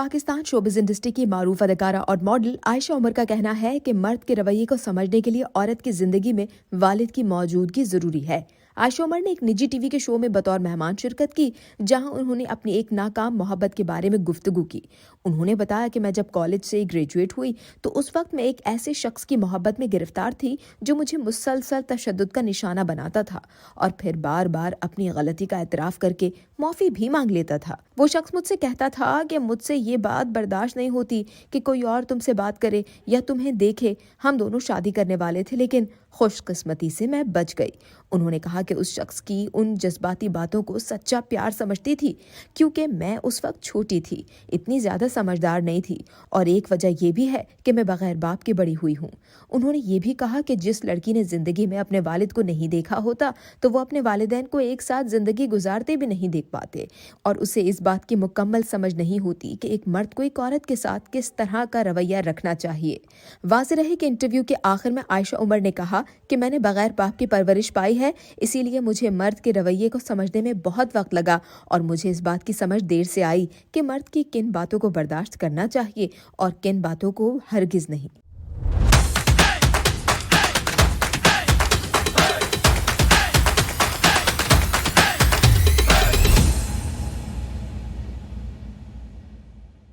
Pakistan showbiz industry کی معروف اداکارہ اور ماڈل عائشہ عمر کا کہنا ہے کہ مرد کے رویے کو سمجھنے کے لیے عورت کی زندگی میں والد کی موجودگی ضروری ہے۔ عائشہ عمر نے ایک نجی ٹی وی کے شو میں بطور مہمان شرکت کی، جہاں انہوں نے اپنی ایک ناکام محبت کے بارے میں گفتگو کی۔ انہوں نے بتایا کہ میں جب کالج سے گریجویٹ ہوئی تو اس وقت میں ایک ایسے شخص کی محبت میں گرفتار تھی جو مجھے مسلسل تشدد کا نشانہ بناتا تھا اور پھر بار بار اپنی غلطی کا اعتراف کر کے معافی بھی مانگ لیتا تھا۔ وہ شخص مجھ سے کہتا تھا کہ مجھ سے یہ بات برداشت نہیں ہوتی کہ کوئی اور تم سے بات کرے یا تمہیں دیکھے۔ ہم دونوں شادی کرنے والے تھے لیکن خوش قسمتی سے میں بچ گئی۔ انہوں نے کہا کہ اس شخص کی ان جذباتی باتوں کو سچا پیار سمجھتی تھی کیونکہ میں اس وقت چھوٹی تھی، اتنی زیادہ سمجھدار نہیں تھی، اور ایک وجہ یہ بھی ہے کہ میں بغیر باپ کے بڑی ہوئی ہوں۔ انہوں نے یہ بھی کہا کہ جس لڑکی نے زندگی میں اپنے والد کو نہیں دیکھا ہوتا تو وہ اپنے والدین کو ایک ساتھ زندگی گزارتے بھی نہیں دیکھ پاتے، اور اسے اس بات کی مکمل سمجھ نہیں ہوتی کہ ایک مرد کو ایک عورت کے ساتھ کس طرح کا رویہ رکھنا چاہیے۔ واضح رہے کہ انٹرویو کے آخر میں عائشہ عمر نے کہا کہ میں نے بغیر باپ کی پرورش پائی ہے، اسی لیے مجھے مرد کے رویے کو سمجھنے میں بہت وقت لگا، اور مجھے اس بات کی سمجھ دیر سے آئی کہ مرد کی کن باتوں کو برداشت کرنا چاہیے اور کن باتوں کو ہرگز نہیں۔